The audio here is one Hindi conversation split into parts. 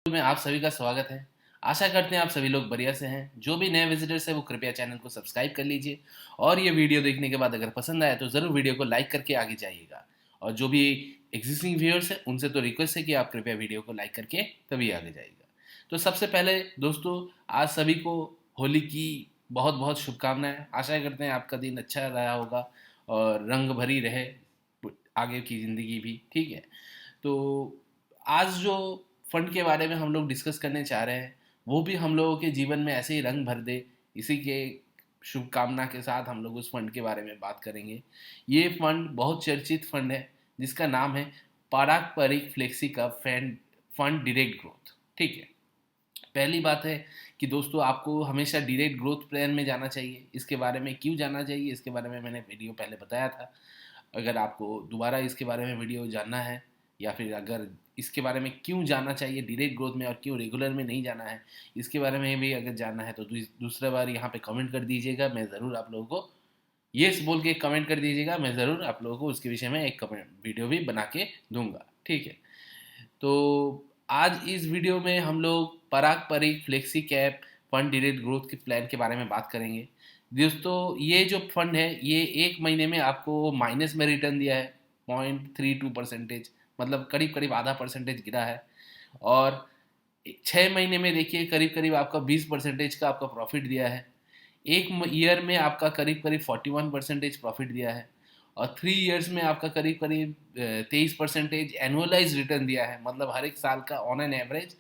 में आप सभी का स्वागत है। आशा करते हैं आप सभी लोग बढ़िया से हैं। जो भी नए विजिटर्स हैं वो कृपया चैनल को सब्सक्राइब कर लीजिए और ये वीडियो देखने के बाद अगर पसंद आया तो ज़रूर वीडियो को लाइक करके आगे जाइएगा। और जो भी एग्जिस्टिंग व्यूअर्स हैं उनसे तो रिक्वेस्ट है कि आप कृपया वीडियो को लाइक करके तभी आगे जाइएगा। तो सबसे पहले दोस्तों, आज सभी को होली की बहुत बहुत शुभकामनाएं। आशा करते हैं आपका दिन अच्छा रहा होगा और रंग भरी रहे आगे की ज़िंदगी भी। ठीक है, तो आज जो फंड के बारे में हम लोग डिस्कस करने चाह रहे हैं वो भी हम लोगों के जीवन में ऐसे ही रंग भर दे, इसी के शुभकामना के साथ हम लोग उस फंड के बारे में बात करेंगे। ये फंड बहुत चर्चित फंड है जिसका नाम है पारस्परिक flexi cup fund fund direct growth. ठीक है, पहली बात है कि दोस्तों आपको हमेशा डायरेक्ट ग्रोथ प्लान में जाना चाहिए। इसके बारे में क्यों जाना चाहिए, इसके बारे में मैंने वीडियो पहले बताया था। अगर आपको दोबारा इसके बारे में वीडियो जानना है या फिर अगर इसके बारे में क्यों जानना चाहिए डायरेक्ट ग्रोथ में और क्यों रेगुलर में नहीं जाना है, इसके बारे में भी अगर जानना है तो दूसरा बार यहाँ पे कमेंट कर दीजिएगा। मैं ज़रूर आप लोगों को येस बोल के कमेंट कर दीजिएगा, मैं ज़रूर आप लोगों को उसके विषय में एक कमेंट वीडियो भी बना के दूंगा। ठीक है, तो आज इस वीडियो में हम लोग पारस्परिक flexi cap fund direct growth के प्लान के बारे में बात करेंगे। दोस्तों ये जो फंड है ये एक महीने में आपको माइनस में रिटर्न दिया है 0.32%, मतलब करीब करीब आधा परसेंटेज गिरा है। और 6 महीने में देखिए करीब करीब आपका 20% का आपका प्रॉफिट दिया है। एक ईयर में आपका करीब करीब 41% प्रॉफिट दिया है। और 3 ईयर्स में आपका करीब करीब 23% एनुअलाइज रिटर्न दिया है, मतलब हर एक साल का ऑन एन एवरेज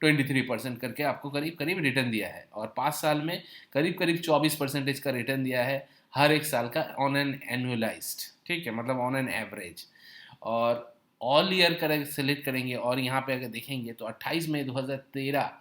23% करके आपको करीब करीब रिटर्न दिया है। और 5 साल में करीब करीब 24% का रिटर्न दिया है हर एक साल का ऑन एन एनुअलाइज्ड। ठीक है, मतलब ऑन एन एवरेज। और ऑल ईयर कर सेलेक्ट करेंगे और यहाँ पे अगर देखेंगे तो 28 मई 2013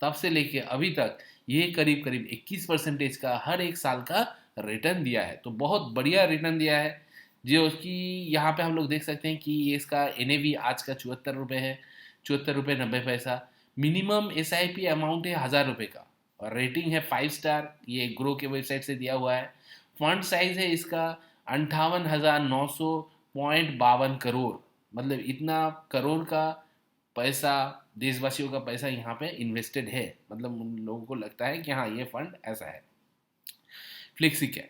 तब से लेके अभी तक ये करीब करीब 21% का हर एक साल का रिटर्न दिया है। तो बहुत बढ़िया रिटर्न दिया है। जो उसकी यहाँ पे हम लोग देख सकते हैं कि ये इसका एनएवी आज का 74 रुपये है, 74 रुपये 90 पैसा। मिनिमम SIP अमाउंट है 1000 रुपये का और रेटिंग है 5 स्टार, ये ग्रो के वेबसाइट से दिया हुआ है। फंड साइज है इसका 58,900.52 करोड़, मतलब इतना करोड़ का पैसा, देशवासियों का पैसा यहाँ पे इन्वेस्टेड है। मतलब उन लोगों को लगता है कि हाँ ये फंड ऐसा है। फ्लेक्सी कैप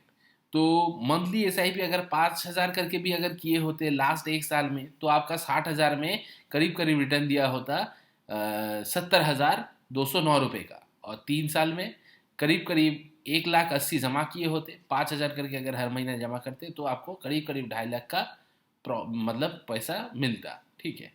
तो मंथली SIP अगर 5,000 करके भी अगर किए होते लास्ट एक साल में तो आपका 60,000 में करीब करीब रिटर्न दिया होता 70,209 रुपये का। और 3 साल में करीब करीब 1,80,000 जमा किए होते, 5,000 करके अगर हर महीने जमा करते तो आपको करीब करीब 2.5 लाख का मतलब पैसा मिलता। ठीक है,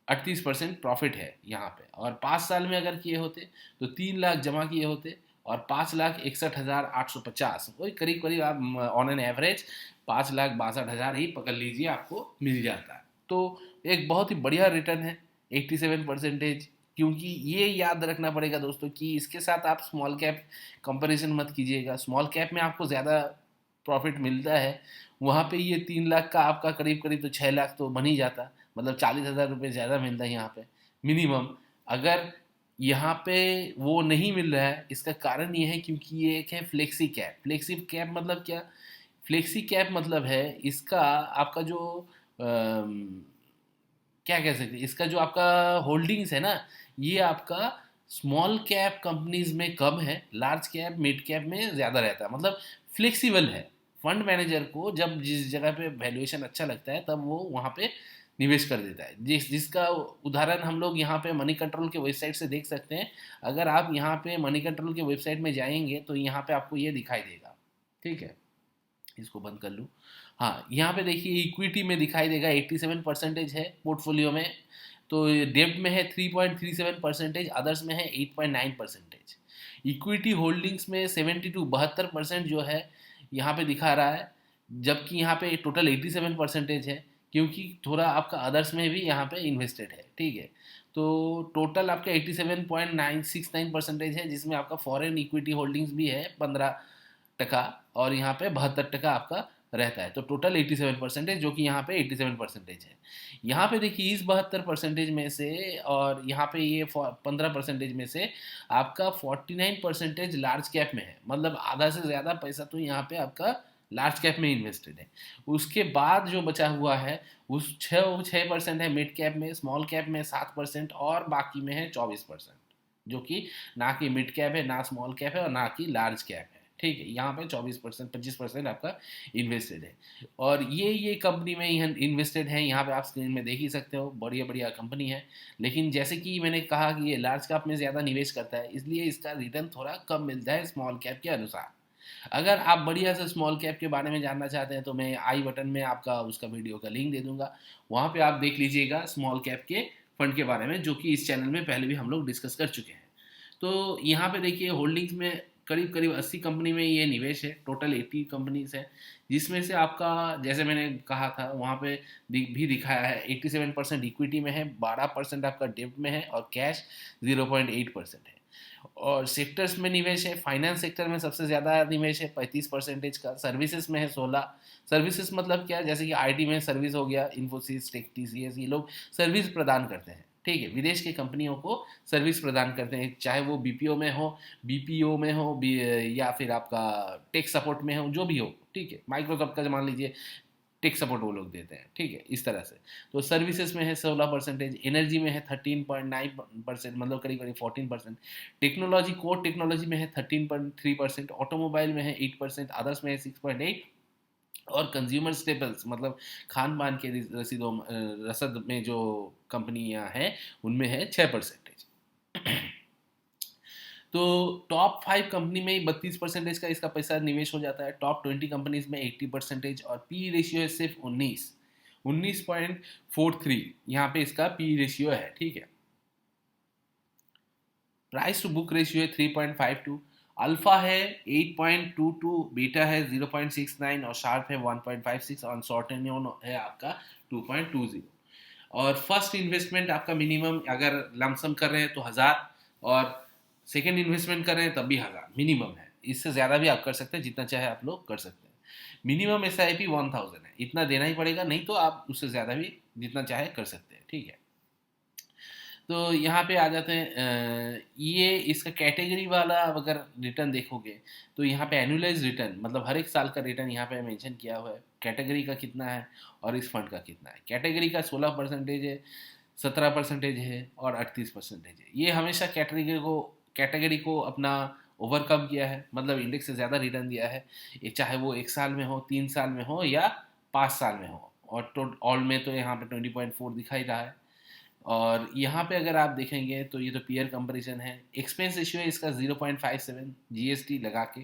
38% प्रॉफिट है यहाँ पे। और 5 साल में अगर किए होते तो 3 लाख जमा किए होते और 5,61,850, वही करीब करीब आप ऑन एन एवरेज 5,62,000 ही पकड़ लीजिए आपको मिल जाता है। तो एक बहुत ही बढ़िया रिटर्न है 87%। क्योंकि ये याद रखना पड़ेगा दोस्तों कि इसके साथ आप स्मॉल कैप कंपैरिजन मत कीजिएगा। स्मॉल कैप में आपको ज़्यादा प्रॉफिट मिलता है, वहाँ पे ये 3 लाख का आपका करीब करीब तो 6 लाख तो बन ही जाता, मतलब 40,000 रुपये ज़्यादा मिलता है यहाँ पे मिनिमम। अगर यहाँ पे वो नहीं मिल रहा है, इसका कारण ये है क्योंकि ये एक है फ्लेक्सी कैप। फ्लेक्सी कैप मतलब क्या? फ्लेक्सी कैप मतलब है इसका आपका जो क्या कह सकते हैं, इसका जो आपका होल्डिंग्स है ना, ये आपका स्मॉल कैप कंपनीज में कम है, लार्ज कैप मिड कैप में ज़्यादा रहता है। मतलब फ्लेक्सिबल है। फंड मैनेजर को जब जिस जगह पे वैल्यूएशन अच्छा लगता है तब वो वहाँ पे निवेश कर देता है। जिसका उदाहरण हम लोग यहाँ पे मनी कंट्रोल के वेबसाइट से देख सकते हैं। अगर आप यहाँ पे मनी कंट्रोल के वेबसाइट में जाएंगे तो यहाँ पे आपको ये दिखाई देगा। ठीक है, इसको बंद कर लूँ। हाँ, यहाँ पे देखिए इक्विटी में दिखाई देगा 87% है पोर्टफोलियो में। तो डेब्ट में है 3.37%, अदर्स में है 8.9%। इक्विटी होल्डिंग्स में 72% जो है यहाँ पे दिखा रहा है, जबकि यहाँ पे टोटल 87% है क्योंकि थोड़ा आपका अदर्स में भी यहाँ पे इन्वेस्टेड है। ठीक है, तो टोटल आपका 87.969% है जिसमें आपका फॉरेन इक्विटी होल्डिंग्स भी है 15% और यहाँ पे 72% आपका रहता है। तो टोटल 87% जो कि यहाँ पे 87% है। यहाँ पे देखिए इस 72% में से और यहाँ पे ये 15% में से आपका 49% लार्ज कैप में है, मतलब आधा से ज़्यादा पैसा तो यहाँ पे आपका लार्ज कैप में इन्वेस्टेड है। उसके बाद जो बचा हुआ है उस 6% है मिड कैप में, स्मॉल कैप में 7% और बाकी में है 24%, जो कि ना कि मिड कैप है, ना स्मॉल कैप है और ना कि लार्ज कैप है। ठीक है, यहाँ पे 24% 25% आपका इन्वेस्टेड है। और ये कंपनी में इन्वेस्टेड है, यहाँ पे आप स्क्रीन में देख ही सकते हो, बढ़िया बढ़िया कंपनी है। लेकिन जैसे कि मैंने कहा कि ये लार्ज कैप में ज़्यादा निवेश करता है, इसलिए इसका रिटर्न थोड़ा कम मिलता है स्मॉल कैप के अनुसार। अगर आप बढ़िया से स्मॉल कैप के बारे में जानना चाहते हैं तो मैं आई बटन में आपका उसका वीडियो का लिंक दे दूंगा, वहाँ पे आप देख लीजिएगा स्मॉल कैप के फंड के बारे में, जो कि इस चैनल में पहले भी हम लोग डिस्कस कर चुके हैं। तो यहाँ पे देखिए होल्डिंग्स में करीब करीब 80 कंपनी में ये निवेश है, टोटल 80 कंपनीज है, जिसमें से आपका जैसे मैंने कहा था वहाँ पे भी दिखाया है 87% इक्विटी में है, 12% आपका डेब्ट में है और कैश 0.8% है। और सेक्टर्स में निवेश है, फाइनेंस सेक्टर में सबसे ज़्यादा निवेश है 35% का, सर्विसेज में है 16। सर्विसेज मतलब क्या, जैसे कि आईटी में सर्विस हो गया, इन्फोसिस, टेक, टीसीएस, ये लोग सर्विस प्रदान करते हैं। ठीक है, विदेश की कंपनियों को सर्विस प्रदान करते हैं, चाहे वो बीपीओ में हो या फिर आपका टेक सपोर्ट में हो, जो भी हो। ठीक है, माइक्रोसॉफ्ट का मान लीजिए टेक सपोर्ट वो लोग देते हैं। ठीक है, इस तरह से। तो सर्विसेज में है 16%, एनर्जी में है 13.9%, मतलब करीब करीब 14%, टेक्नोलॉजी, कोर टेक्नोलॉजी में है 13.3%, ऑटोमोबाइल में है 8%, अदर्स में है 6.8, और कंज्यूमर स्टेपल्स मतलब खान पान के रसद में जो कंपनियां हैं उनमें है 6%। तो टॉप 5 कंपनी में ही 32% का इसका पैसा निवेश हो जाता है, टॉप 20 कंपनीज में 80%, और पी रेशियो है सिर्फ 19.43 यहाँ पे इसका पी रेशियो है। ठीक है, प्राइस टू बुक रेशियो है 3.52, अल्फा है 8.22, बीटा है 0.69 और शार्प है 1.56 और शॉर्टेनियन है आपका 2.20। और फर्स्ट इन्वेस्टमेंट आपका मिनिमम अगर लमसम कर रहे हैं तो 1000, और सेकेंड इन्वेस्टमेंट कर रहे हैं तब भी 1000 मिनिमम है। इससे ज़्यादा भी आप कर सकते हैं, जितना चाहे आप लोग कर सकते हैं। मिनिमम SIP 1000 है, इतना देना ही पड़ेगा, नहीं तो आप उससे ज़्यादा भी जितना चाहे कर सकते हैं। ठीक है, तो यहाँ पे आ जाते हैं ये इसका कैटेगरी वाला अगर रिटर्न देखोगे तो यहाँ पे एनुअलाइज रिटर्न मतलब हर एक साल का रिटर्न यहाँ पे मेंशन किया हुआ है, कैटेगरी का कितना है और इस फंड का कितना है। कैटेगरी का 16% है, 17% है और 38% है। ये हमेशा कैटेगरी को अपना ओवरकम किया है, मतलब इंडेक्स से ज़्यादा रिटर्न दिया है, ये चाहे वो 1 साल में हो, 3 साल में हो या 5 साल में हो। और ऑल में तो यहाँ पे 20.4 दिखाई रहा है। और यहाँ पे अगर आप देखेंगे तो ये तो पीयर कंपैरिजन है। एक्सपेंस रेशियो है इसका 0.57 जीएसटी लगा के।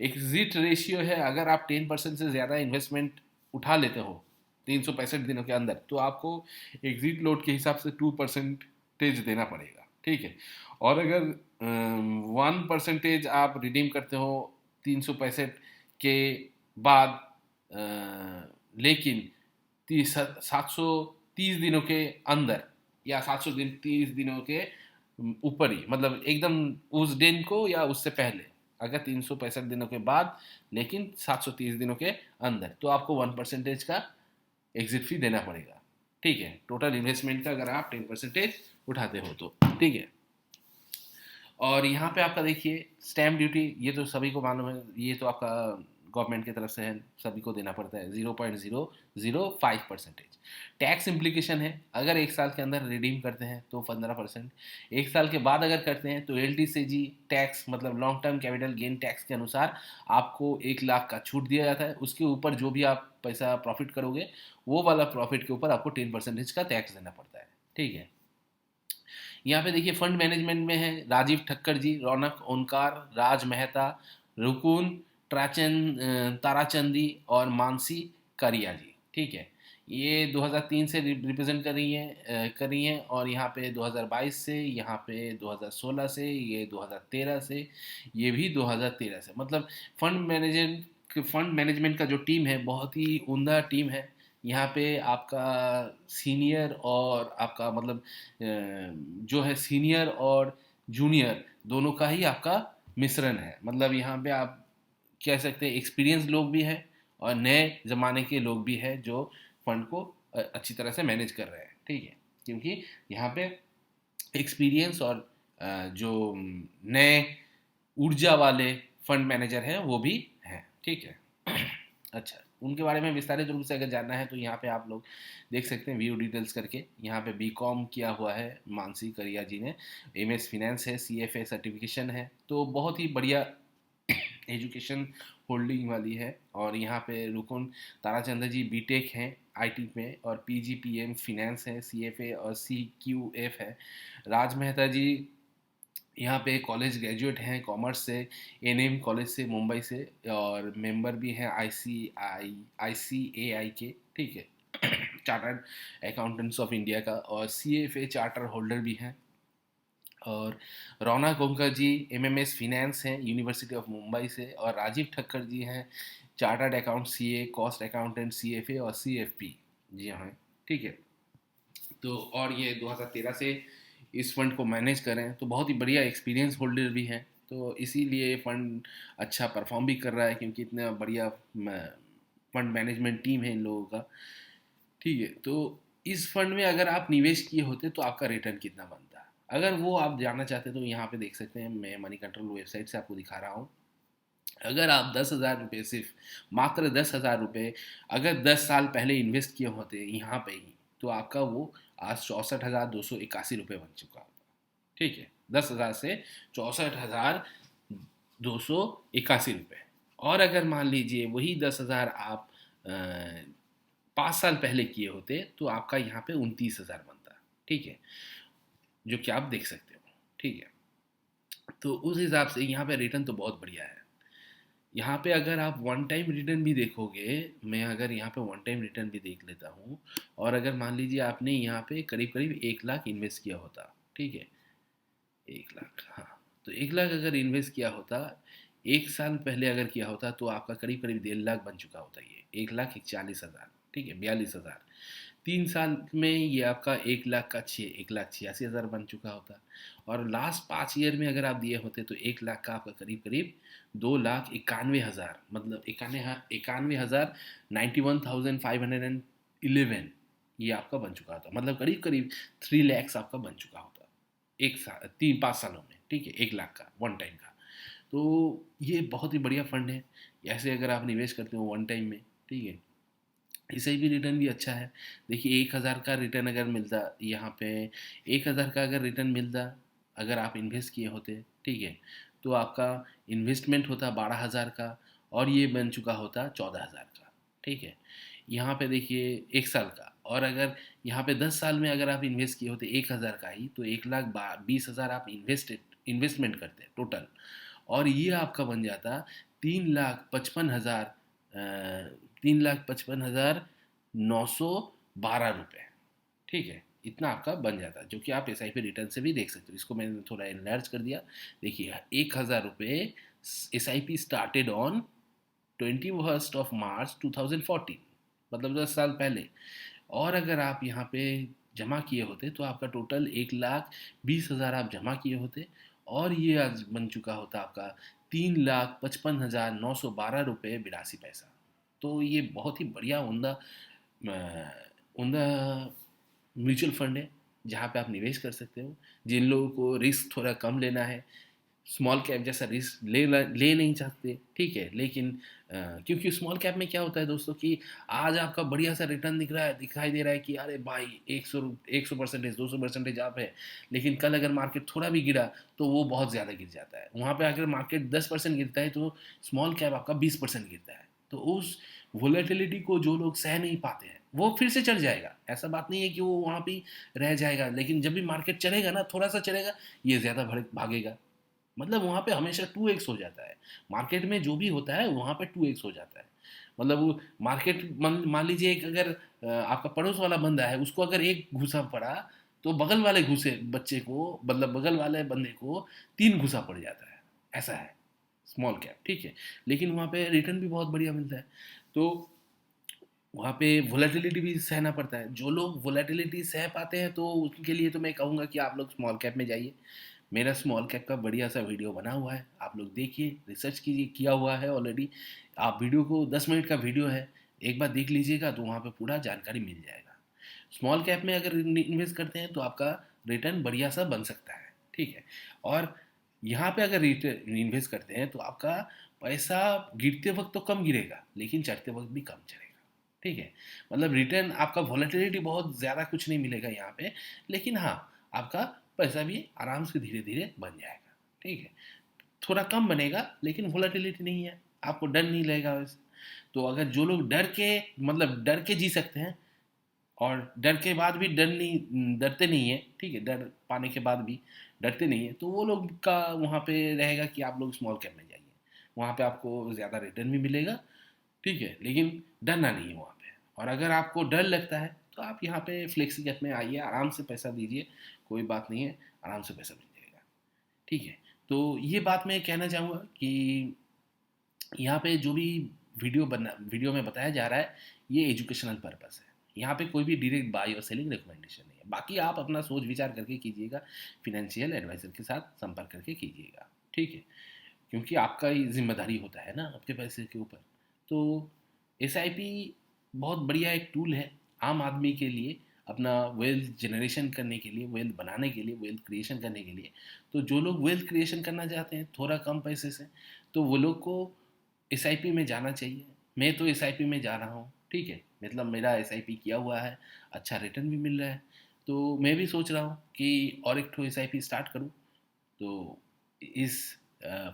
एग्जिट रेशियो है, अगर आप 10% से ज़्यादा इन्वेस्टमेंट उठा लेते हो 365 दिनों के अंदर तो आपको एग्जिट लोड के हिसाब से 2% देना पड़ेगा। ठीक है, और अगर 1% आप रिडीम करते हो 365 के बाद, लेकिन 730 दिनों के अंदर या 730 दिनों के ऊपर ही, मतलब एकदम उस दिन को या उससे पहले, अगर 365 दिनों के बाद लेकिन 730 दिनों के अंदर, तो आपको 1% का एग्जिट फी देना पड़ेगा। ठीक है, टोटल इन्वेस्टमेंट का अगर आप 10% उठाते हो तो। ठीक है, और यहाँ पे आपका देखिए स्टैम्प ड्यूटी, ये तो सभी को मालूम है, ये तो आपका गवर्नमेंट की तरफ से है, सभी को देना पड़ता है 0.005%। टैक्स इम्प्लीकेशन है, अगर 1 साल के अंदर रिडीम करते हैं तो 15%, 1 साल के बाद अगर करते हैं तो LTCG टैक्स मतलब long term capital gain tax के अनुसार आपको 1 लाख का छूट दिया जाता है। उसके ऊपर जो भी आप पैसा प्रॉफिट करोगे वो वाला प्रॉफिट के ऊपर आपको 10% का टैक्स देना पड़ता है। ठीक है, यहाँ पे देखिए फंड मैनेजमेंट में है राजीव ठक्कर जी, रौनक ओनकार, राज मेहता, रुकुन ताराचंदी और मानसी कारिया जी। ठीक है, ये 2003 से रिप्रेजेंट कर रही हैं और यहाँ पे 2022 से, यहाँ पे 2016 से, ये 2013 से, ये भी 2013 से, मतलब फंड मैनेजमेंट का जो टीम है बहुत ही उम्दा टीम है। यहाँ पे आपका सीनियर और आपका मतलब जो है सीनियर और जूनियर दोनों का ही आपका मिश्रण है। मतलब यहाँ पे आप कह सकते हैं एक्सपीरियंस लोग भी हैं और नए ज़माने के लोग भी हैं जो फंड को अच्छी तरह से मैनेज कर रहे हैं। ठीक है, क्योंकि यहाँ पे एक्सपीरियंस और जो नए ऊर्जा वाले फंड मैनेजर हैं वो भी हैं। ठीक है, अच्छा, उनके बारे में विस्तारित रूप से अगर जानना है तो यहाँ पे आप लोग देख सकते हैं व्यू डिटेल्स करके। यहाँ पे बीकॉम किया हुआ है मानसी करिया जी ने, एमएस फाइनेंस है, सीएफए सर्टिफिकेशन है, तो बहुत ही बढ़िया एजुकेशन होल्डिंग वाली है। और यहाँ पे रुकुन ताराचंद्र जी बीटेक हैं आईटी में, और पीजीपीएम फिनेंस है, सीएफए और सीक्यूएफ है। राज मेहता जी यहाँ पे कॉलेज ग्रेजुएट हैं कॉमर्स से, एनएम कॉलेज से मुंबई से, और मेंबर भी हैं आईसीएआई के, ठीक है, चार्टर्ड अकाउंटेंट्स ऑफ इंडिया का, और सीएफए चार्टर होल्डर भी हैं। और रौनक ओंकर जी एमएमएस फिनेंस हैं यूनिवर्सिटी ऑफ मुंबई से, और राजीव ठक्कर जी हैं chartered account CA, cost accountant CFA और सीएफपी जी हाँ, ठीक है। तो और ये 2013 से इस फंड को मैनेज करें, तो बहुत ही बढ़िया एक्सपीरियंस होल्डर भी हैं, तो इसीलिए ये फंड अच्छा परफॉर्म भी कर रहा है, क्योंकि इतना बढ़िया फंड मैनेजमेंट टीम है इन लोगों का, ठीक है। तो इस फंड में अगर आप निवेश किए होते तो आपका रिटर्न कितना बनता है, अगर वो आप जानना चाहते हैं तो यहाँ पे देख सकते हैं, मैं मनी कंट्रोल वेबसाइट से आपको दिखा रहा हूँ। अगर आप 10,000 रुपये, सिर्फ मात्र 10,000 रुपये अगर 10 साल पहले इन्वेस्ट किए होते यहाँ पे ही, तो आपका वो आज 64,281 रुपये बन चुका होता, ठीक है। 10,000 से 64,281 रुपये। और अगर मान लीजिए वही 10,000 आप 5 साल पहले किए होते तो आपका यहाँ पे 29,000 बनता, ठीक है, जो कि आप देख सकते हो, ठीक है। तो उस हिसाब से यहाँ पे रिटर्न तो बहुत बढ़िया है। यहाँ पे अगर आप वन टाइम रिटर्न भी देखोगे, मैं अगर यहाँ पे वन टाइम रिटर्न भी देख लेता हूँ, और अगर मान लीजिए आपने यहाँ पे करीब करीब 1 लाख इन्वेस्ट किया होता, ठीक है, 1 लाख, हाँ, तो 1 लाख अगर इन्वेस्ट किया होता 1 साल पहले अगर किया होता तो आपका करीब करीब 1.5 लाख बन चुका होता, ये 1,41,000, ठीक है, 42,000। 3 साल में ये आपका 1,86,000 बन चुका होता। और लास्ट 5 ईयर में अगर आप दिए होते तो 1 लाख का आपका करीब करीब 2,91,000, मतलब 91,511 ये आपका बन चुका होता, मतलब करीब करीब 3 लैक्स आपका बन चुका होता 1 साल 3-5 सालों में, ठीक है, 1 लाख का वन टाइम का। तो ये बहुत ही बढ़िया फंड है, ऐसे अगर आप निवेश करते हो वन टाइम में, ठीक है, इससे भी रिटर्न भी अच्छा है। देखिए 1,000 का रिटर्न अगर मिलता यहाँ पे, 1,000 का अगर रिटर्न मिलता अगर आप इन्वेस्ट किए होते, ठीक है, तो आपका इन्वेस्टमेंट होता 12,000 का, और ये बन चुका होता 14,000 का, ठीक है। यहाँ पे देखिए 1 साल का, और अगर यहाँ पे 10 साल में अगर आप इन्वेस्ट किए होते 1,000 का ही, तो 1,20,000 आप इन्वेस्टमेंट करते टोटल, और ये आपका बन जाता 3,55,000, 3,55,912 रुपये, ठीक है, इतना आपका बन जाता है, जो कि आप SIP रिटर्न से भी देख सकते हो। इसको मैंने थोड़ा एनलार्ज कर दिया। देखिए 1,000 रुपये SIP स्टार्टेड ऑन 21 मार्च 2014, मतलब 10 साल पहले। और अगर आप यहाँ पे जमा किए होते तो आपका टोटल 1,20,000 आप जमा किए होते, और ये आज बन चुका होता आपका 3,55,912 रुपये 82 पैसा। तो ये बहुत ही बढ़िया उमदा म्यूचुअल फंड है, जहाँ पे आप निवेश कर सकते हो। जिन लोगों को रिस्क थोड़ा कम लेना है, स्मॉल कैप जैसा रिस्क ले नहीं चाहते, ठीक है, लेकिन क्योंकि स्मॉल कैप में क्या होता है दोस्तों कि आज आपका बढ़िया सा रिटर्न दिखाई दे रहा है कि अरे भाई 100% 200% आप है, लेकिन कल अगर मार्केट थोड़ा भी गिरा तो वो बहुत ज़्यादा गिर जाता है। वहाँ पे अगर मार्केट 10% गिरता है तो स्मॉल कैप आपका 20% गिरता है। तो उस वोलेटिलिटी को जो लोग सह नहीं पाते हैं वो फिर से चढ़ जाएगा, ऐसा बात नहीं है कि वो वहाँ पे रह जाएगा, लेकिन जब भी मार्केट चलेगा ना, थोड़ा सा चलेगा, ये ज़्यादा भागेगा, मतलब वहाँ पे हमेशा 2x हो जाता है। मार्केट में जो भी होता है वहाँ पे 2x हो जाता है। मतलब वो मार्केट मान लीजिए एक अगर आपका पड़ोस वाला बंदा है, उसको अगर एक घुसा पड़ा तो बगल वाले घुसे बच्चे को, मतलब बगल वाले बंदे को 3 घुसा पड़ जाता है, ऐसा है स्मॉल कैप, ठीक है। लेकिन वहाँ पे रिटर्न भी बहुत बढ़िया मिलता है। तो वहाँ पे वोलेटिलिटी भी सहना पड़ता है। जो लोग वोलेटिलिटी सह पाते हैं तो उनके लिए तो मैं कहूँगा कि आप लोग स्मॉल कैप में जाइए। मेरा स्मॉल कैप का बढ़िया सा वीडियो बना हुआ है, आप लोग देखिए, रिसर्च कीजिए, किया हुआ है ऑलरेडी। आप वीडियो को 10 मिनट का वीडियो है, एक बार देख लीजिएगा तो वहाँ पे पूरा जानकारी मिल जाएगा। स्मॉल कैप में अगर इन्वेस्ट करते हैं तो आपका रिटर्न बढ़िया सा बन सकता है, ठीक है। और यहाँ पे अगर इन्वेस्ट करते हैं तो आपका पैसा गिरते वक्त तो कम गिरेगा, लेकिन चढ़ते वक्त भी कम चढ़ेगा। ठीक है, मतलब रिटर्न आपका वॉलेटिलिटी बहुत ज़्यादा कुछ नहीं मिलेगा यहाँ पे, लेकिन हाँ, आपका पैसा भी आराम से धीरे धीरे बन जाएगा। ठीक है, थोड़ा कम बनेगा लेकिन वॉलेटिलिटी नहीं है, आपको डर नहीं लगेगा वैसे। तो अगर जो लोग डर के, मतलब डर के जी सकते हैं, और डर के बाद भी डरते नहीं है, ठीक है, डर पाने के बाद भी डरते नहीं है, तो वो लोग का वहाँ पे रहेगा कि आप लोग स्मॉल कैप में जाइए, वहाँ पे आपको ज़्यादा रिटर्न भी मिलेगा। ठीक है, लेकिन डरना नहीं है वहाँ पे। और अगर आपको डर लगता है तो आप यहाँ पे फ्लेक्सी कैप में आइए, आराम से पैसा दीजिए, कोई बात नहीं है, आराम से पैसा मिल जाएगा। ठीक है, तो ये बात मैं कहना चाहूँगा कि यहाँ पे जो भी वीडियो में बताया जा रहा है, ये एजुकेशनल पर्पस है। यहाँ पे कोई भी डायरेक्ट बाय और सेलिंग रिकमेंडेशन नहीं है। बाकी आप अपना सोच विचार करके कीजिएगा, फिनेंशियल एडवाइज़र के साथ संपर्क करके कीजिएगा। ठीक है, क्योंकि आपका ही ज़िम्मेदारी होता है ना आपके पैसे के ऊपर। तो एसआईपी बहुत बढ़िया एक टूल है आम आदमी के लिए, अपना वेल्थ जनरेशन करने के लिए, वेल्थ बनाने के लिए, वेल्थ क्रिएशन करने के लिए। तो जो लोग वेल्थ क्रिएशन करना चाहते हैं थोड़ा कम पैसे से, तो वो लोग को एसआईपी में जाना चाहिए। मैं तो एसआईपी में जा रहा हूँ। ठीक है, मतलब मेरा एसआईपी किया हुआ है, अच्छा रिटर्न भी मिल रहा है। तो मैं भी सोच रहा हूँ कि और एक ठो एसआईपी स्टार्ट करूँ। तो इस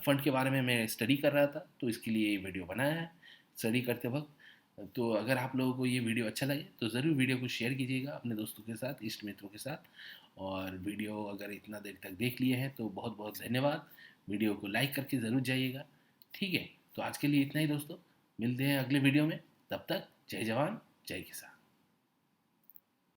फंड के बारे में मैं स्टडी कर रहा था, तो इसके लिए ये वीडियो बनाया है स्टडी करते वक्त। तो अगर आप लोगों को ये वीडियो अच्छा लगे तो ज़रूर वीडियो को शेयर कीजिएगा अपने दोस्तों के साथ, इष्ट मित्रों के साथ। और वीडियो अगर इतना देर तक देख लिए हैं तो बहुत बहुत धन्यवाद। वीडियो को लाइक करके ज़रूर जाइएगा। ठीक है, तो आज के लिए इतना ही दोस्तों, मिलते हैं अगले वीडियो में। तब तक जय जवान जय किसान।